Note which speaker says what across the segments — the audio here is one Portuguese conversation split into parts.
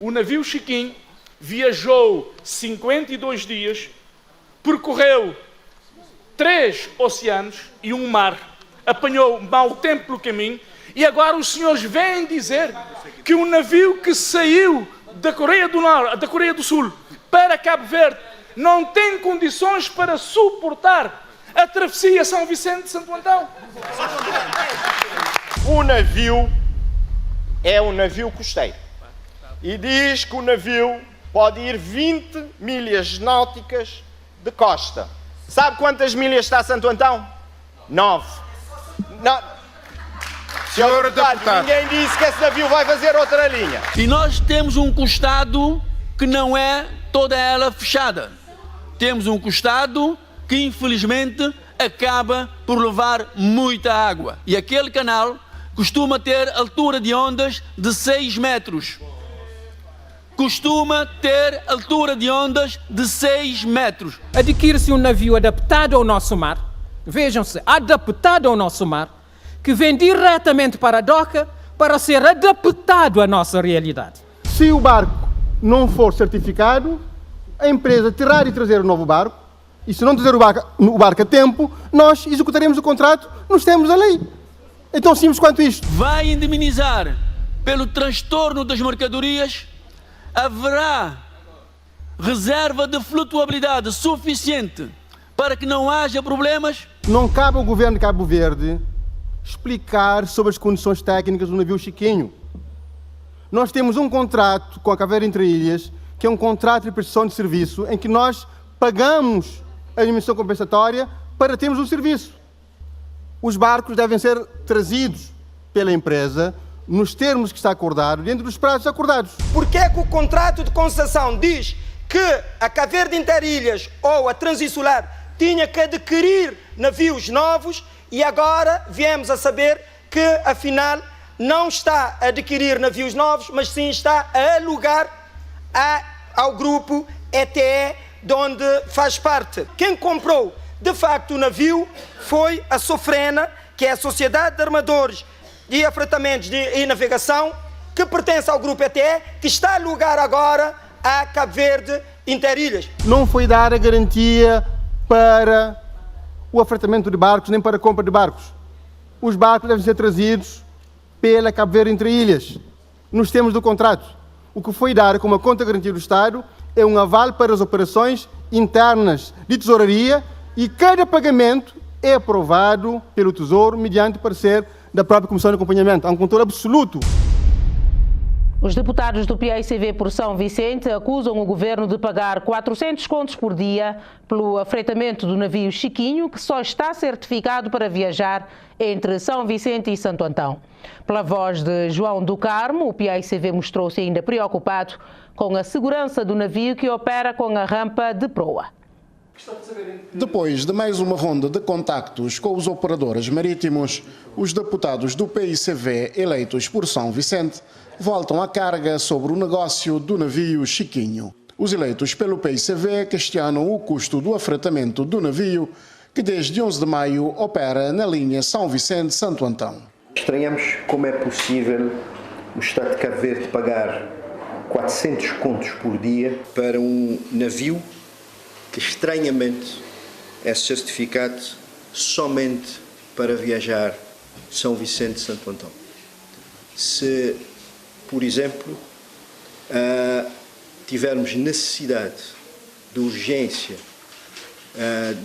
Speaker 1: O navio Chiquinho viajou 52 dias, percorreu 3 oceanos e um mar, apanhou mau tempo pelo caminho, e agora os senhores vêm dizer que um navio que saiu da Coreia do Sul para Cabo Verde não tem condições para suportar a travessia São Vicente de Santo Antão.
Speaker 2: O navio é um navio costeiro e diz que o navio pode ir 20 milhas náuticas de costa. Sabe quantas milhas está Santo Antão? 9. Senhor deputado, ninguém disse que esse navio vai fazer outra linha.
Speaker 3: E nós temos um costado que não é toda ela fechada. Temos um costado que infelizmente acaba por levar muita água. E aquele canal costuma ter altura de ondas de 6 metros. Costuma ter altura de ondas de 6 metros.
Speaker 4: Adquire-se um navio adaptado ao nosso mar, vejam-se, adaptado ao nosso mar, que vem diretamente para a doca para ser adaptado à nossa realidade.
Speaker 5: Se o barco não for certificado, a empresa terá de trazer um novo barco, e se não trazer o barco a tempo, nós executaremos o contrato nos termos da lei. É tão simples quanto isto.
Speaker 3: Vai indemnizar pelo transtorno das mercadorias. Haverá reserva de flutuabilidade suficiente para que não haja problemas?
Speaker 5: Não cabe ao governo de Cabo Verde explicar sobre as condições técnicas do navio Chiquinho. Nós temos um contrato com a Cabo Verde Interilhas, que é um contrato de prestação de serviço, em que nós pagamos a dimensão compensatória para termos um serviço. Os barcos devem ser trazidos pela empresa nos termos que está acordado, dentro dos prazos acordados.
Speaker 2: Por que é que o contrato de concessão diz que a Cabo Verde Interilhas ou a Transinsular tinha que adquirir navios novos e agora viemos a saber que, afinal, não está a adquirir navios novos, mas sim está a alugar ao grupo ETE, de onde faz parte. Quem comprou, de facto, o navio foi a Sofrena, que é a Sociedade de Armadores e Afretamentos e Navegação, que pertence ao grupo ETE, que está a alugar agora a Cabo Verde Interilhas.
Speaker 5: Não foi dada garantia para o afretamento de barcos, nem para a compra de barcos. Os barcos devem ser trazidos pela Cabo Verde Interilhas, nos termos do contrato. O que foi dado como a conta garantia do Estado é um aval para as operações internas de tesouraria e cada pagamento é aprovado pelo Tesouro mediante parecer da própria Comissão de Acompanhamento. Há um controle absoluto.
Speaker 6: Os deputados do PAICV por São Vicente acusam o governo de pagar 400 contos por dia pelo afretamento do navio Chiquinho, que só está certificado para viajar entre São Vicente e Santo Antão. Pela voz de João do Carmo, o PAICV mostrou-se ainda preocupado com a segurança do navio que opera com a rampa de proa.
Speaker 7: Depois de mais uma ronda de contactos com os operadores marítimos, os deputados do PAICV eleitos por São Vicente voltam à carga sobre o negócio do navio Chiquinho. Os eleitos pelo PAICV questionam o custo do afretamento do navio, que desde 11 de maio opera na linha São Vicente-Santo Antão.
Speaker 8: Estranhamos como é possível o Estado de Cabo Verde pagar 400 contos por dia para um navio que estranhamente é certificado somente para viajar São Vicente e Santo Antão. Se, por exemplo, tivermos necessidade de urgência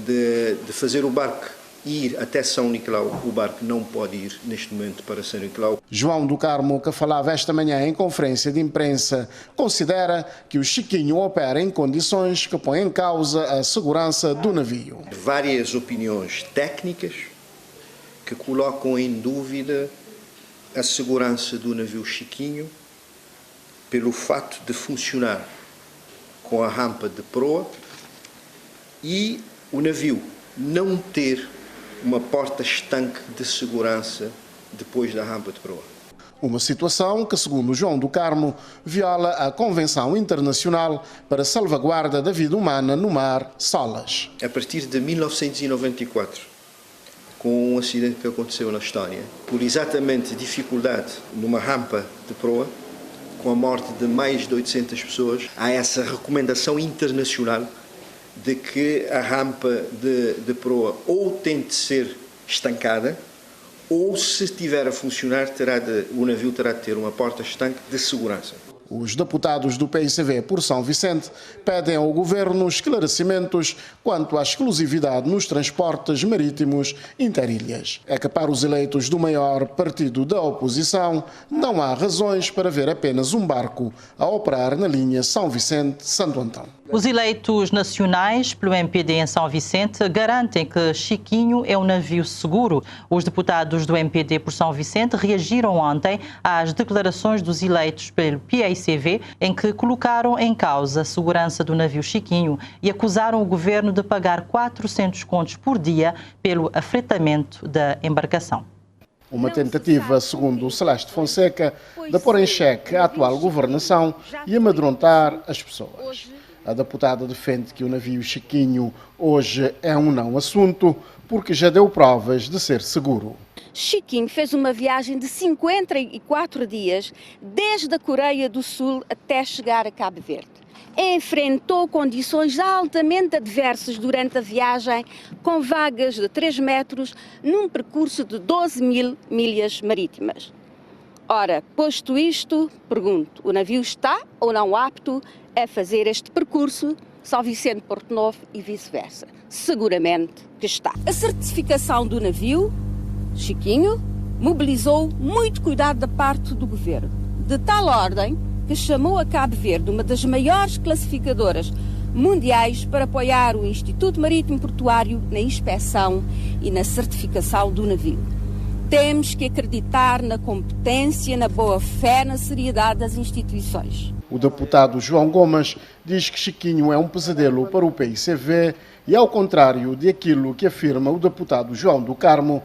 Speaker 8: de fazer o barco ir até São Nicolau, o barco não pode ir neste momento para São Nicolau.
Speaker 7: João do Carmo, que falava esta manhã em conferência de imprensa, considera que o Chiquinho opera em condições que põem em causa a segurança do navio.
Speaker 8: Várias opiniões técnicas que colocam em dúvida a segurança do navio Chiquinho pelo fato de funcionar com a rampa de proa e o navio não ter uma porta-estanque de segurança depois da rampa de proa.
Speaker 7: Uma situação que, segundo João do Carmo, viola a Convenção Internacional para a Salvaguarda da Vida Humana no Mar, SOLAS.
Speaker 8: A partir de 1994, com um acidente que aconteceu na Estónia, por exatamente dificuldade numa rampa de proa, com a morte de mais de 800 pessoas, há essa recomendação internacional de que a rampa de proa ou tem de ser estancada, ou se estiver a funcionar, o navio terá de ter uma porta-estanque de segurança.
Speaker 7: Os deputados do PICV por São Vicente pedem ao governo esclarecimentos quanto à exclusividade nos transportes marítimos interilhas. É que para os eleitos do maior partido da oposição, não há razões para ver apenas um barco a operar na linha São Vicente-Santo Antão.
Speaker 9: Os eleitos nacionais pelo MPD em São Vicente garantem que Chiquinho é um navio seguro. Os deputados do MPD por São Vicente reagiram ontem às declarações dos eleitos pelo PICV, em que colocaram em causa a segurança do navio Chiquinho e acusaram o governo de pagar 400 contos por dia pelo afretamento da embarcação.
Speaker 7: Uma tentativa, segundo o Celeste Fonseca, de pôr em xeque a atual governação e amedrontar as pessoas. A deputada defende que o navio Chiquinho hoje é um não assunto porque já deu provas de ser seguro.
Speaker 10: Chiquinho fez uma viagem de 54 dias desde a Coreia do Sul até chegar a Cabo Verde. Enfrentou condições altamente adversas durante a viagem, com vagas de 3 metros num percurso de 12 mil milhas marítimas. Ora, posto isto, pergunto, o navio está ou não apto a fazer este percurso São Vicente-Porto Novo e vice-versa? Seguramente que está. A certificação do navio Chiquinho mobilizou muito cuidado da parte do governo, de tal ordem que chamou a Cabo Verde, uma das maiores classificadoras mundiais, para apoiar o Instituto Marítimo Portuário na inspeção e na certificação do navio. Temos que acreditar na competência, na boa-fé, na seriedade das instituições.
Speaker 7: O deputado João Gomes diz que Chiquinho é um pesadelo para o PICV e, ao contrário de aquilo que afirma o deputado João do Carmo,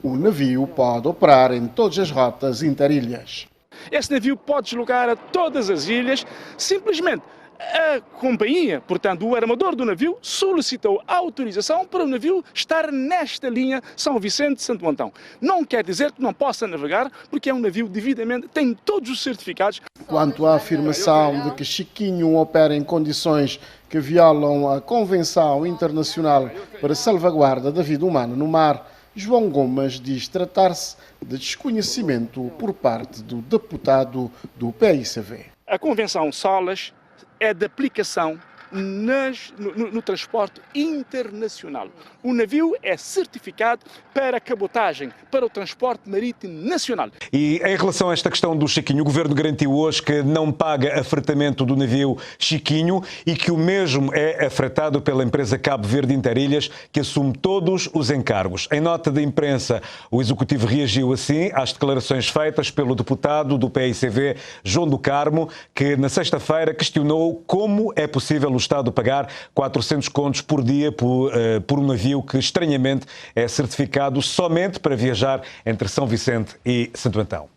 Speaker 7: o navio pode operar em todas as rotas interilhas.
Speaker 1: Esse navio pode deslocar a todas as ilhas, simplesmente a companhia, portanto o armador do navio, solicitou autorização para o navio estar nesta linha São Vicente-Santo Antão. Não quer dizer que não possa navegar, porque é um navio devidamente, tem todos os certificados.
Speaker 7: Quanto à afirmação de que Chiquinho opera em condições que violam a Convenção Internacional para a Salvaguarda da Vida Humana no Mar, João Gomes diz tratar-se de desconhecimento por parte do deputado do PICV.
Speaker 1: A Convenção SOLAS é de aplicação no transporte internacional. O navio é certificado para cabotagem, para o transporte marítimo nacional.
Speaker 11: E em relação a esta questão do Chiquinho, o Governo garantiu hoje que não paga afretamento do navio Chiquinho e que o mesmo é afretado pela empresa Cabo Verde Interilhas, que assume todos os encargos. Em nota de imprensa, o Executivo reagiu assim às declarações feitas pelo deputado do PICV, João do Carmo, que na sexta-feira questionou como é possível o Estado pagar 400 contos por dia por um navio que, estranhamente, é certificado somente para viajar entre São Vicente e Santo Antão.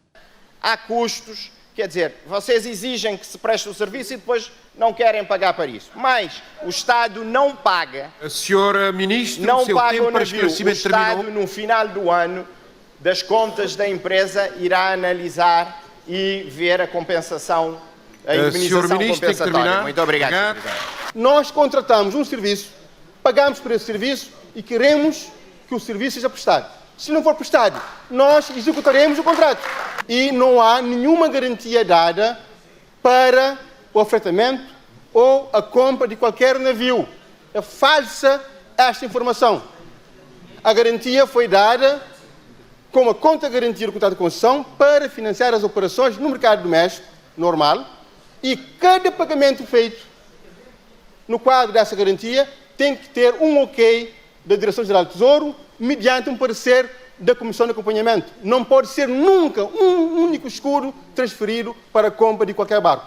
Speaker 12: Há custos, quer dizer, vocês exigem que se preste o serviço e depois não querem pagar para isso. Mas o Estado não paga.
Speaker 13: A senhora Ministra,
Speaker 12: não
Speaker 13: seu
Speaker 12: paga
Speaker 13: tempo
Speaker 12: o
Speaker 13: para
Speaker 12: navio.
Speaker 13: esclarecimento
Speaker 12: O Estado,
Speaker 13: terminou.
Speaker 12: no final do ano, das contas da empresa, irá analisar e ver a compensação, a indemnização compensatória. Muito obrigado.
Speaker 5: Nós contratamos um serviço, pagamos por esse serviço e queremos que o serviço seja prestado. Se não for prestado, nós executaremos o contrato. E não há nenhuma garantia dada para o afretamento ou a compra de qualquer navio. É falsa esta informação. A garantia foi dada com a conta garantia do contrato de concessão para financiar as operações no mercado doméstico normal, e cada pagamento feito no quadro dessa garantia tem que ter um ok da Direção-Geral do Tesouro mediante um parecer da Comissão de Acompanhamento. Não pode ser nunca um único escudo transferido para a compra de qualquer barco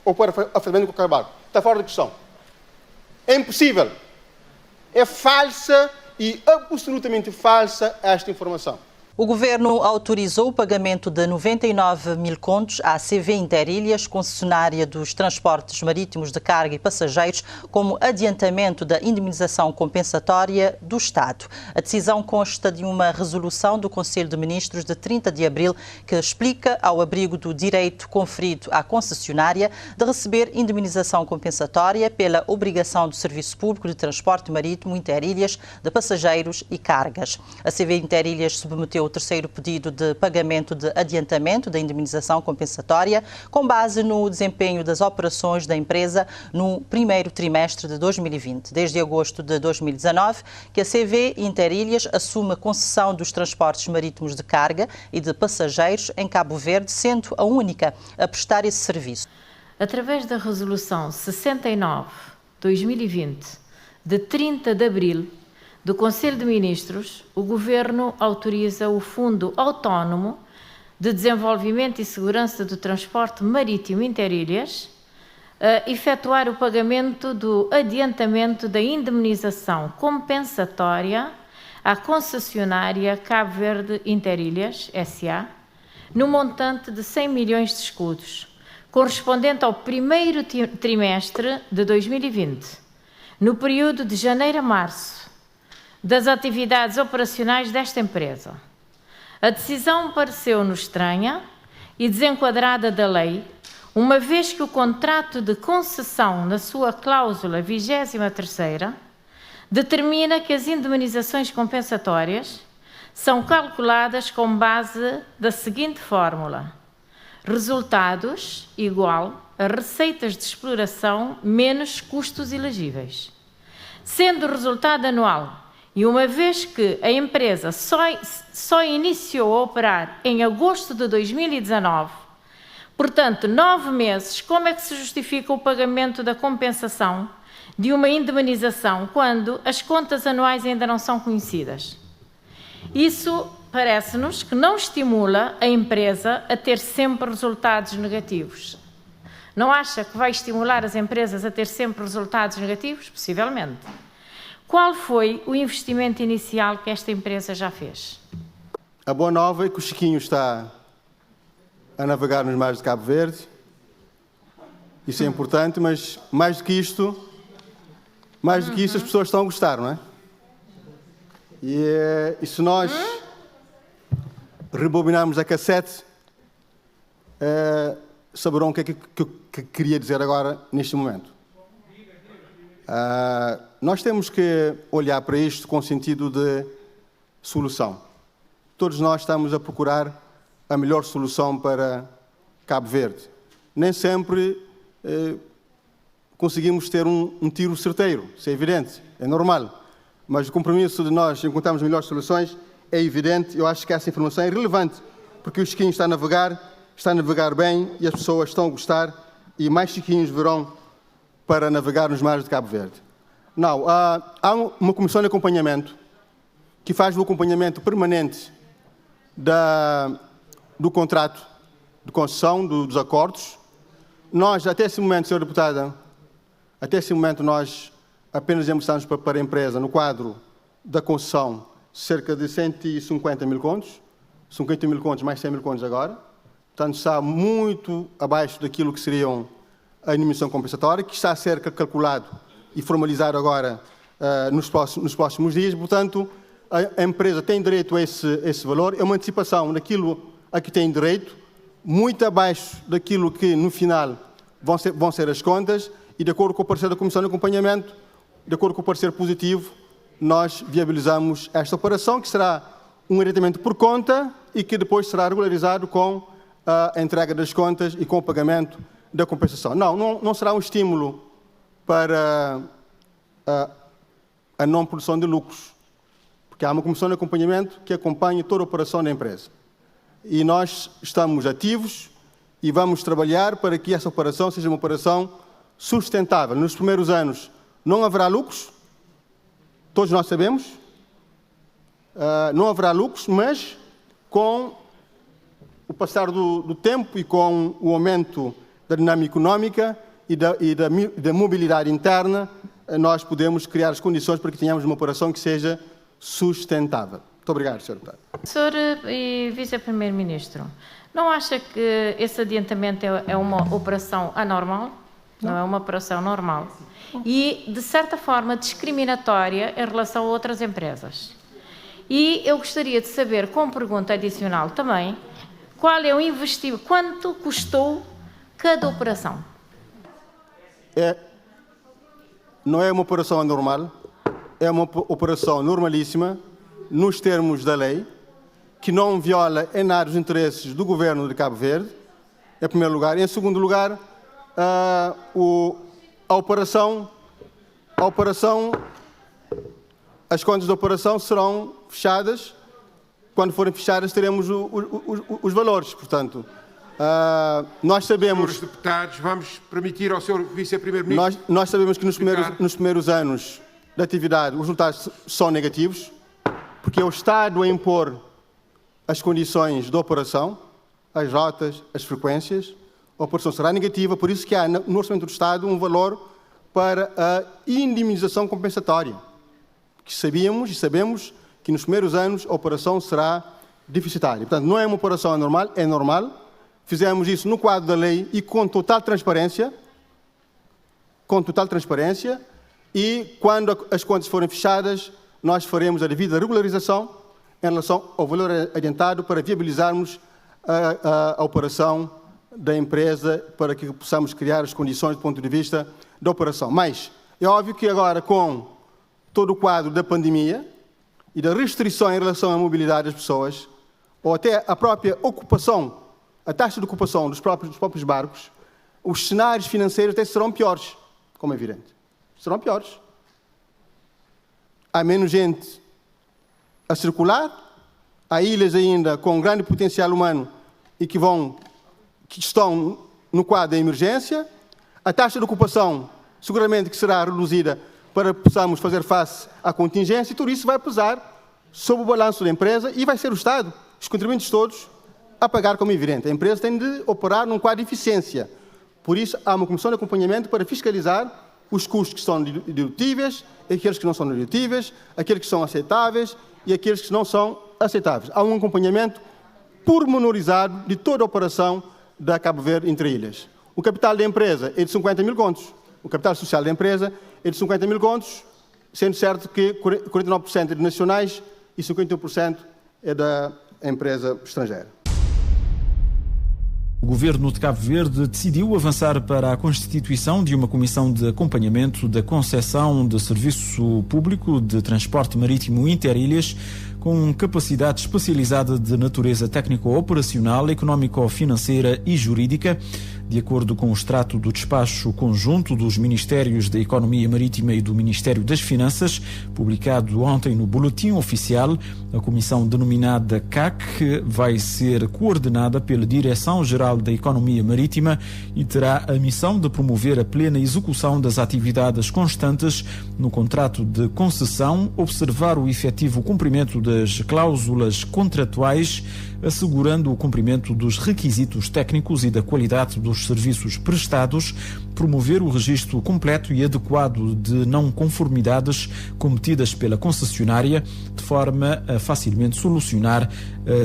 Speaker 5: ou para o afretamento de qualquer barco. Está fora de questão. É impossível. É falsa e absolutamente falsa esta informação.
Speaker 9: O Governo autorizou o pagamento de 99 mil contos à CV Interilhas, concessionária dos transportes marítimos de carga e passageiros, como adiantamento da indemnização compensatória do Estado. A decisão consta de uma resolução do Conselho de Ministros de 30 de abril que explica, ao abrigo do direito conferido à concessionária, de receber indemnização compensatória pela obrigação do Serviço Público de Transporte Marítimo Interilhas de passageiros e cargas. A CV Interilhas submeteu o terceiro pedido de pagamento de adiantamento da indemnização compensatória com base no desempenho das operações da empresa no primeiro trimestre de 2020. Desde agosto de 2019, que a CV Interilhas assume a concessão dos transportes marítimos de carga e de passageiros em Cabo Verde, sendo a única a prestar esse serviço.
Speaker 13: Através da Resolução 69/2020, de 30 de abril, do Conselho de Ministros, o Governo autoriza o Fundo Autónomo de Desenvolvimento e Segurança do Transporte Marítimo Interilhas a efetuar o pagamento do adiantamento da indemnização compensatória à concessionária Cabo Verde Interilhas, S.A., no montante de 100 milhões de escudos, correspondente ao primeiro trimestre de 2020, no período de janeiro a março, das atividades operacionais desta empresa. A decisão pareceu-nos estranha e desenquadrada da lei, uma vez que o contrato de concessão, na sua cláusula 23ª, determina que as indemnizações compensatórias são calculadas com base da seguinte fórmula: resultados igual a receitas de exploração menos custos elegíveis. Sendo o resultado anual, e uma vez que a empresa só iniciou a operar em agosto de 2019, portanto, 9 meses, como é que se justifica o pagamento da compensação de uma indemnização quando as contas anuais ainda não são conhecidas? Isso parece-nos que não estimula a empresa a ter sempre resultados negativos. Não acha que vai estimular as empresas a ter sempre resultados negativos? Possivelmente. Qual foi o investimento inicial que esta empresa já fez?
Speaker 5: A boa nova é que o Chiquinho está a navegar nos mares de Cabo Verde. Isso é importante, mas mais do que isto, as pessoas estão a gostar, não é? E se nós rebobinarmos a cassete, saberão o que é que eu queria dizer agora, neste momento. Nós temos que olhar para isto com sentido de solução. Todos nós estamos a procurar a melhor solução para Cabo Verde. Nem sempre conseguimos ter um tiro certeiro, isso é evidente, é normal. Mas o compromisso de nós encontrarmos melhores soluções é evidente. Eu acho que essa informação é relevante, porque o Chiquinho está a navegar bem e as pessoas estão a gostar e mais Chiquinhos virão para navegar nos mares de Cabo Verde. Não, há uma comissão de acompanhamento que faz o acompanhamento permanente do contrato de concessão, dos acordos. Nós, até esse momento, Sra. Deputada, nós apenas emprestamos para a empresa, no quadro da concessão, cerca de 150 mil contos, 50 mil contos mais 100 mil contos agora. Portanto, está muito abaixo daquilo que seriam a indemnização compensatória, que está a ser calculado e formalizado agora nos próximos dias. Portanto, a empresa tem direito a esse valor. É uma antecipação daquilo a que tem direito, muito abaixo daquilo que, no final, vão ser as contas, e de acordo com o parecer da Comissão de Acompanhamento, de acordo com o parecer positivo, nós viabilizamos esta operação, que será um adiantamento por conta e que depois será regularizado com a entrega das contas e com o pagamento da compensação. Não será um estímulo para a não produção de lucros, porque há uma comissão de acompanhamento que acompanha toda a operação da empresa. E nós estamos ativos e vamos trabalhar para que essa operação seja uma operação sustentável. Nos primeiros anos não haverá lucros, todos nós sabemos, não haverá lucros, mas com o passar do tempo e com o aumento da dinâmica económica e da mobilidade interna, nós podemos criar as condições para que tenhamos uma operação que seja sustentável. Muito obrigado, Sr. Deputado.
Speaker 13: Senhor e Vice-Primeiro-Ministro, não acha que esse adiantamento é uma operação anormal? Não é uma operação normal? E, de certa forma, discriminatória em relação a outras empresas. E eu gostaria de saber, com pergunta adicional também, qual é o investimento, quanto custou cada operação?
Speaker 5: Não é uma operação anormal, é uma operação normalíssima, nos termos da lei, que não viola em nada os interesses do governo de Cabo Verde, em primeiro lugar. Em segundo lugar, a operação, as contas da operação serão fechadas. Quando forem fechadas, teremos os valores. Portanto, nós sabemos...
Speaker 14: Senhores deputados, vamos permitir ao Sr. Vice-Primeiro-Ministro...
Speaker 5: Nós sabemos que nos primeiros anos de atividade os resultados são negativos, porque é o Estado a impor as condições da operação, as rotas, as frequências. A operação será negativa, por isso que há no Orçamento do Estado um valor para a indemnização compensatória. Que sabemos que nos primeiros anos a operação será deficitária. Portanto, não é uma operação anormal, é normal. Fizemos isso no quadro da lei e com total transparência. E quando as contas forem fechadas, nós faremos a devida regularização em relação ao valor adiantado para viabilizarmos a operação da empresa, para que possamos criar as condições do ponto de vista da operação. Mas é óbvio que agora, com todo o quadro da pandemia e da restrição em relação à mobilidade das pessoas, ou até a própria ocupação, a taxa de ocupação dos próprios barcos, os cenários financeiros até serão piores, como é evidente. Serão piores. Há menos gente a circular, há ilhas ainda com grande potencial humano e que estão no quadro da emergência. A taxa de ocupação seguramente que será reduzida para que possamos fazer face à contingência, e tudo isso vai pesar sobre o balanço da empresa e vai ser o Estado, os contribuintes todos, a pagar, como é evidente. A empresa tem de operar num quadro de eficiência. Por isso, há uma comissão de acompanhamento para fiscalizar os custos que são dedutíveis, aqueles que não são dedutíveis, aqueles que são aceitáveis e aqueles que não são aceitáveis. Há um acompanhamento pormenorizado de toda a operação da Cabo Verde Entre-Ilhas. O capital da empresa é de 50 mil contos. O capital social da empresa é de 50 mil contos, sendo certo que 49% é de nacionais e 51% é da empresa estrangeira.
Speaker 15: O Governo de Cabo Verde decidiu avançar para a constituição de uma comissão de acompanhamento da concessão de serviço público de transporte marítimo Interilhas, com capacidade especializada de natureza técnico-operacional, económico-financeira e jurídica, de acordo com o extrato do despacho conjunto dos Ministérios da Economia Marítima e do Ministério das Finanças, publicado ontem no Boletim Oficial. A comissão denominada CAC vai ser coordenada pela Direção-Geral da Economia Marítima e terá a missão de promover a plena execução das atividades constantes no contrato de concessão, observar o efetivo cumprimento das cláusulas contratuais, assegurando o cumprimento dos requisitos técnicos e da qualidade dos serviços prestados, promover o registro completo e adequado de não conformidades cometidas pela concessionária, de forma a facilmente solucionar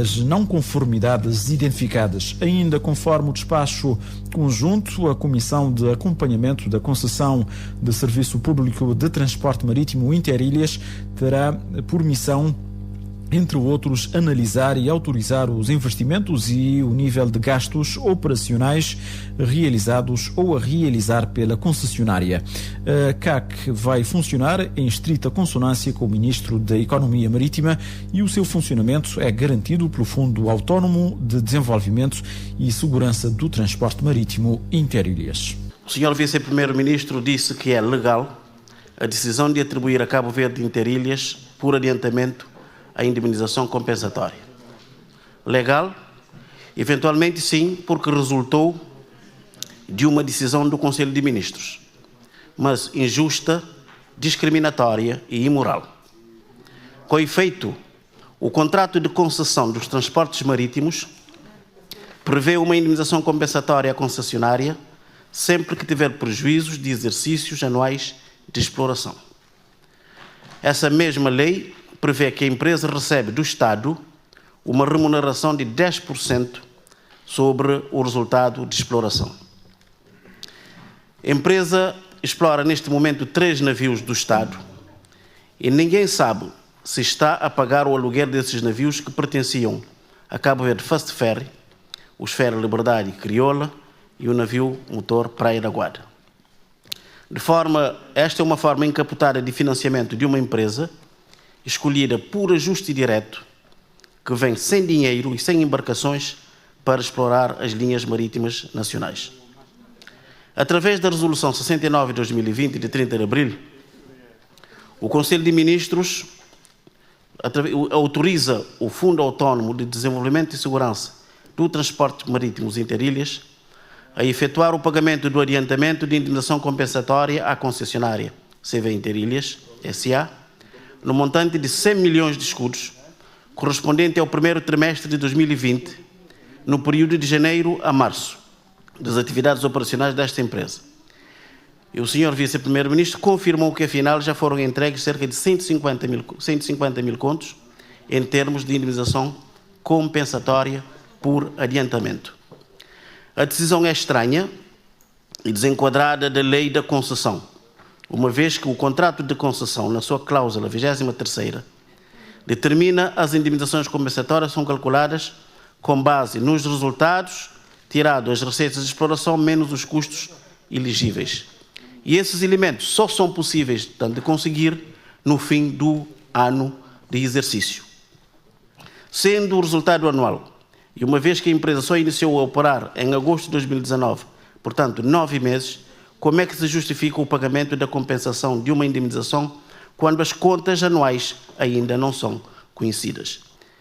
Speaker 15: as não conformidades identificadas. Ainda conforme o despacho conjunto, a Comissão de Acompanhamento da Concessão de Serviço Público de Transporte Marítimo Interilhas terá por missão, entre outros, analisar e autorizar os investimentos e o nível de gastos operacionais realizados ou a realizar pela concessionária. A CAC vai funcionar em estrita consonância com o Ministro da Economia Marítima e o seu funcionamento é garantido pelo Fundo Autónomo de Desenvolvimento e Segurança do Transporte Marítimo Interilhas.
Speaker 16: O Sr. Vice-Primeiro-Ministro disse que é legal a decisão de atribuir a Cabo Verde Interilhas, por adiantamento, a indemnização compensatória. Legal? Eventualmente sim, porque resultou de uma decisão do Conselho de Ministros, mas injusta, discriminatória e imoral. Com efeito, o contrato de concessão dos transportes marítimos prevê uma indemnização compensatória à concessionária sempre que tiver prejuízos de exercícios anuais de exploração. Essa mesma lei prevê que a empresa recebe do Estado uma remuneração de 10% sobre o resultado de exploração. A empresa explora neste momento 3 navios do Estado e ninguém sabe se está a pagar o aluguer desses navios que pertenciam a Cabo Verde Fast Ferry, os Ferry Liberdade e Crioula e o navio motor Praia da Guarda. Esta é uma forma encapotada de financiamento de uma empresa escolhida por ajuste direto, que vem sem dinheiro e sem embarcações para explorar as linhas marítimas nacionais. Através da Resolução 69 de 2020, de 30 de abril, o Conselho de Ministros autoriza o Fundo Autónomo de Desenvolvimento e Segurança do Transporte Marítimo Interilhas a efetuar o pagamento do adiantamento de indenização compensatória à concessionária CV Interilhas, SA, no montante de 100 milhões de escudos, correspondente ao primeiro trimestre de 2020, no período de janeiro a março, das atividades operacionais desta empresa. E o Sr. Vice-Primeiro-Ministro confirmou que, afinal, já foram entregues cerca de 150 mil contos em termos de indenização compensatória por adiantamento. A decisão é estranha e desenquadrada da lei da concessão, uma vez que o contrato de concessão, na sua cláusula 23ª, determina as indemnizações compensatórias são calculadas com base nos resultados tirado as receitas de exploração menos os custos elegíveis. E esses elementos só são possíveis, portanto, de conseguir no fim do ano de exercício. Sendo o resultado anual, e uma vez que a empresa só iniciou a operar em agosto de 2019, portanto 9 meses, como é que se justifica o pagamento da compensação de uma indemnização quando as contas anuais ainda não são conhecidas?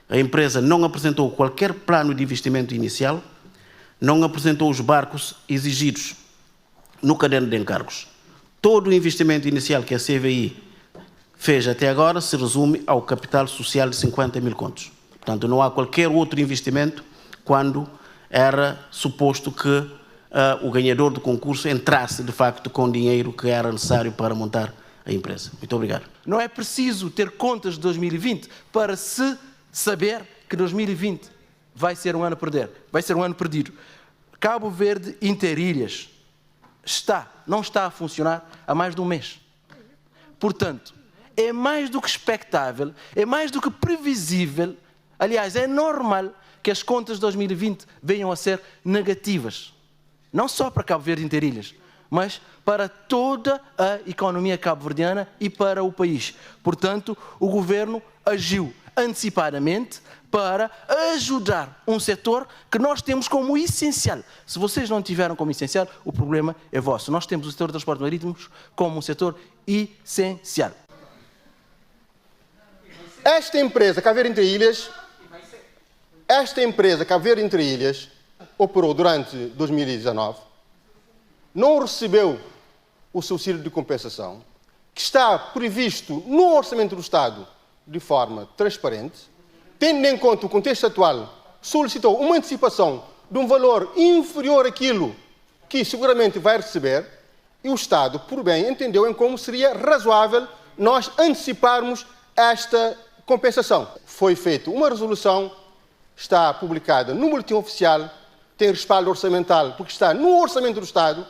Speaker 16: A empresa não apresentou qualquer plano de investimento inicial, não apresentou os barcos exigidos no caderno de encargos. Todo o investimento inicial que a CVI fez até agora se resume ao capital social de 50 mil contos. Portanto, não há qualquer outro investimento quando era suposto que o ganhador do concurso entrasse, de facto, com o dinheiro que era necessário para montar a empresa. Muito obrigado.
Speaker 17: Não é preciso ter contas de 2020 para se saber que 2020 vai ser um ano a perder, vai ser um ano perdido. Cabo Verde Interilhas não está a funcionar há mais de um mês. Portanto, é mais do que expectável, é mais do que previsível, aliás, é normal que as contas de 2020 venham a ser negativas. Não só para Cabo Verde Interilhas, mas para toda a economia cabo-verdiana e para o país. Portanto, o Governo agiu antecipadamente para ajudar um setor que nós temos como essencial. Se vocês não tiveram como essencial, o problema é vosso. Nós temos o setor de transportes marítimos como um setor essencial.
Speaker 5: Esta empresa, Cabo Verde Interilhas, operou durante 2019, não recebeu o subsídio de compensação, que está previsto no Orçamento do Estado de forma transparente, tendo em conta o contexto atual, solicitou uma antecipação de um valor inferior àquilo que seguramente vai receber, e o Estado, por bem, entendeu em como seria razoável nós anteciparmos esta compensação. Foi feita uma resolução, está publicada no Boletim Oficial, tem respaldo orçamental, porque está no Orçamento do Estado,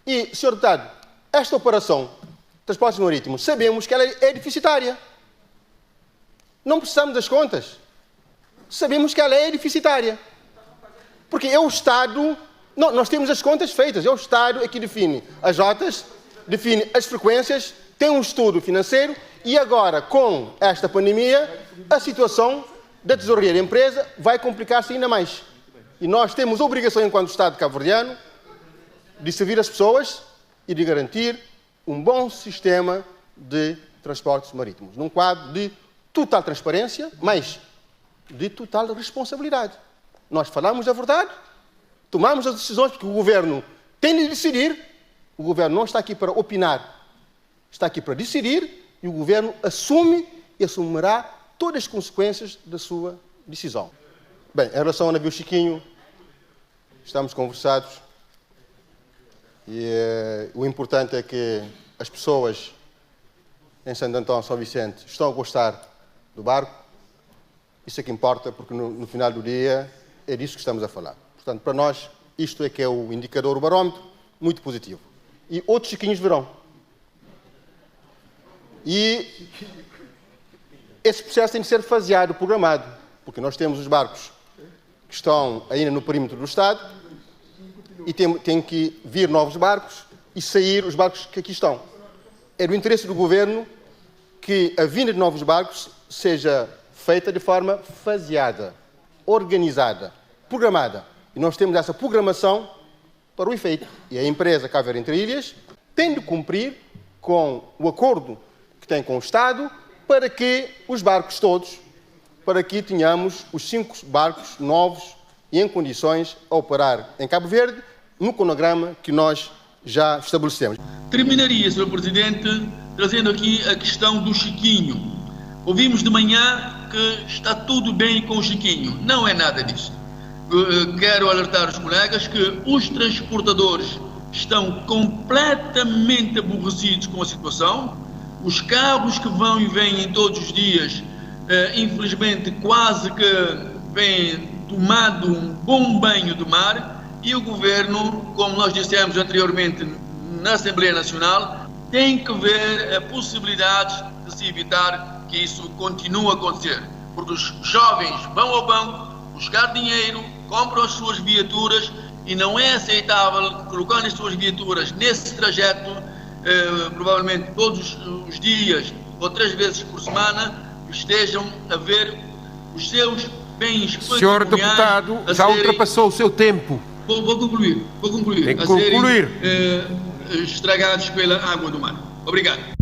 Speaker 5: e, Sr. Deputado, esta operação, transportes marítimos, sabemos que ela é deficitária. Não precisamos das contas. Sabemos que ela é deficitária. Porque é o Estado... Não, nós temos as contas feitas. É o Estado que define as rotas, define as frequências, tem um estudo financeiro e agora, com esta pandemia, a situação da tesouraria da empresa vai complicar-se ainda mais. E nós temos a obrigação, enquanto Estado cabo-verdiano, de servir as pessoas e de garantir um bom sistema de transportes marítimos, num quadro de total transparência, mas de total responsabilidade. Nós falamos a verdade, tomamos as decisões, porque o Governo tem de decidir. O Governo não está aqui para opinar, está aqui para decidir, e o Governo assume e assumirá todas as consequências da sua decisão. Bem, em relação ao navio Chiquinho, estamos conversados, e o importante é que as pessoas em Santo Antão, São Vicente, estão a gostar do barco. Isso é que importa, porque no final do dia é disso que estamos a falar. Portanto, para nós, isto é que é o indicador, o barómetro, muito positivo. E outros chiquinhos virão. E esse processo tem de ser faseado, programado, porque nós temos os barcos que estão ainda no perímetro do Estado e tem que vir novos barcos e sair os barcos que aqui estão. É do interesse do Governo que a vinda de novos barcos seja feita de forma faseada, organizada, programada. E nós temos essa programação para o efeito. E a empresa Cabo Verde Interilhas tem de cumprir com o acordo que tem com o Estado para que os barcos todos, para que tenhamos os 5 barcos novos e em condições a operar em Cabo Verde, no cronograma que nós já estabelecemos.
Speaker 3: Terminaria, Sr. Presidente, trazendo aqui a questão do Chiquinho. Ouvimos de manhã que está tudo bem com o Chiquinho. Não é nada disso. Quero alertar os colegas que os transportadores estão completamente aborrecidos com a situação. Os carros que vão e vêm todos os dias, infelizmente, quase que vêm tomado um bom banho do mar, e o Governo, como nós dissemos anteriormente na Assembleia Nacional, tem que ver possibilidades de se evitar que isso continue a acontecer. Porque os jovens vão ao banco buscar dinheiro, compram as suas viaturas e não é aceitável colocar as suas viaturas nesse trajeto, provavelmente todos os dias ou 3 vezes por semana, estejam a ver os seus bens patrimoniais.
Speaker 14: Senhor deputado, já ultrapassou o seu tempo.
Speaker 3: Vou concluir.
Speaker 14: Tem que concluir.
Speaker 3: Serem estragados pela água do mar. Obrigado.